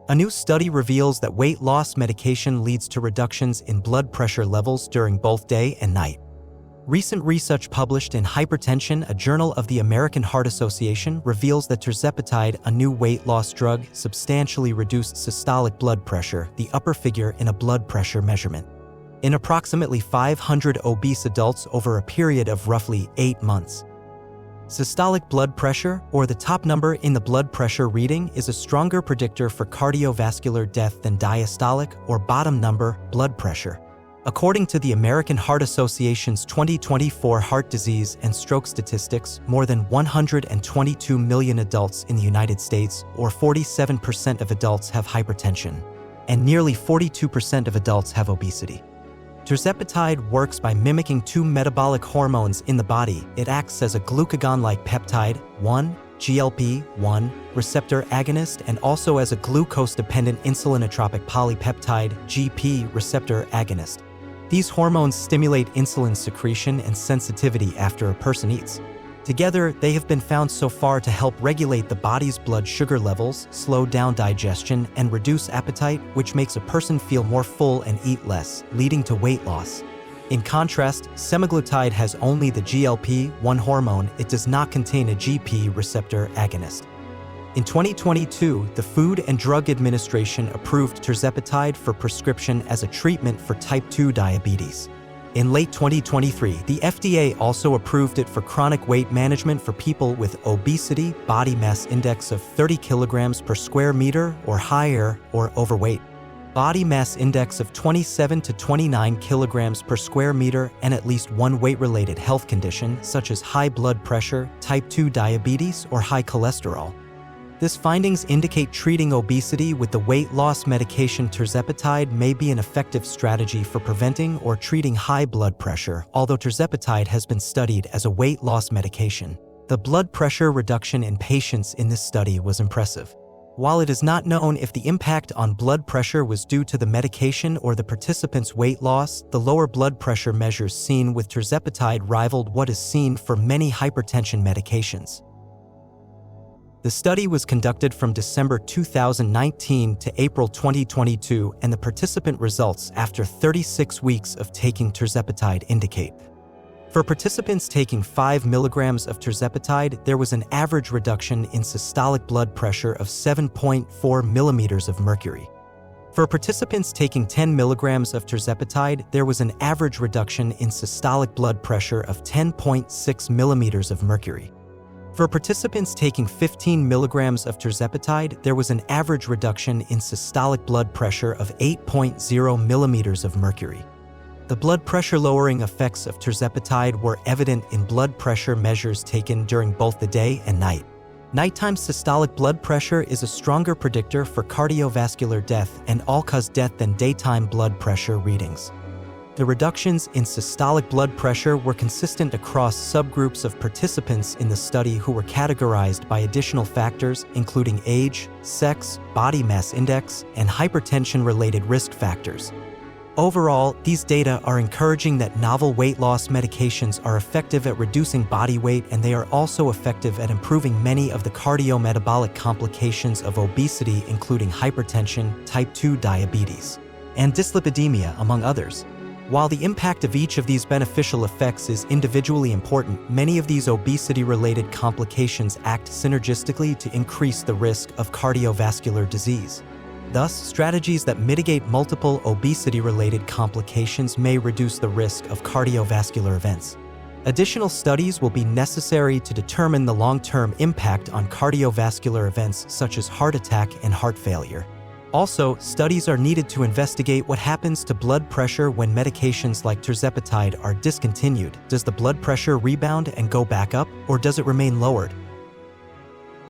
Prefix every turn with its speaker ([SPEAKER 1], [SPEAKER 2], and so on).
[SPEAKER 1] A new study reveals that weight loss medication leads to reductions in blood pressure levels during both day and night. Recent research published in Hypertension, a journal of the American Heart Association, reveals that tirzepatide, a new weight loss drug, substantially reduced systolic blood pressure, the upper figure in a blood pressure measurement, in approximately 500 obese adults over a period of roughly 8 months. Systolic blood pressure, or the top number in the blood pressure reading, is a stronger predictor for cardiovascular death than diastolic, or bottom number, blood pressure. According to the American Heart Association's 2024 heart disease and stroke statistics, more than 122 million adults in the United States, or 47% of adults, have hypertension, and nearly 42% of adults have obesity. Tirzepatide works by mimicking two metabolic hormones in the body. It acts as a glucagon-like peptide, 1, GLP-1 receptor agonist, and also as a glucose-dependent insulinotropic polypeptide, GP receptor agonist. These hormones stimulate insulin secretion and sensitivity after a person eats. Together, they have been found so far to help regulate the body's blood sugar levels, slow down digestion, and reduce appetite, which makes a person feel more full and eat less, leading to weight loss. In contrast, semaglutide has only the GLP-1 hormone. It does not contain a GP receptor agonist. In 2022, the Food and Drug Administration approved tirzepatide for prescription as a treatment for type 2 diabetes. In late 2023, the FDA also approved it for chronic weight management for people with obesity, body mass index of 30 kilograms per square meter or higher, or overweight, body mass index of 27 to 29 kilograms per square meter, and at least one weight-related health condition such as high blood pressure, type 2 diabetes, or high cholesterol. These findings indicate treating obesity with the weight loss medication tirzepatide may be an effective strategy for preventing or treating high blood pressure. Although tirzepatide has been studied as a weight loss medication, the blood pressure reduction in patients in this study was impressive. While it is not known if the impact on blood pressure was due to the medication or the participants' weight loss, the lower blood pressure measures seen with tirzepatide rivaled what is seen for many hypertension medications. The study was conducted from December 2019 to April 2022, and the participant results after 36 weeks of taking tirzepatide indicate. For participants taking 5 milligrams of tirzepatide, there was an average reduction in systolic blood pressure of 7.4 millimeters of mercury. For participants taking 10 milligrams of tirzepatide, there was an average reduction in systolic blood pressure of 10.6 millimeters of mercury. For participants taking 15 milligrams of tirzepatide, there was an average reduction in systolic blood pressure of 8.0 millimeters of mercury. The blood pressure lowering effects of tirzepatide were evident in blood pressure measures taken during both the day and night. Nighttime systolic blood pressure is a stronger predictor for cardiovascular death and all-cause death than daytime blood pressure readings. The reductions in systolic blood pressure were consistent across subgroups of participants in the study who were categorized by additional factors including age, sex, body mass index, and hypertension-related risk factors. Overall, these data are encouraging that novel weight loss medications are effective at reducing body weight, and they are also effective at improving many of the cardiometabolic complications of obesity, including hypertension, type 2 diabetes, and dyslipidemia, among others. While the impact of each of these beneficial effects is individually important, many of these obesity-related complications act synergistically to increase the risk of cardiovascular disease. Thus, strategies that mitigate multiple obesity-related complications may reduce the risk of cardiovascular events. Additional studies will be necessary to determine the long-term impact on cardiovascular events such as heart attack and heart failure. Also, studies are needed to investigate what happens to blood pressure when medications like tirzepatide are discontinued. Does the blood pressure rebound and go back up, or does it remain lowered?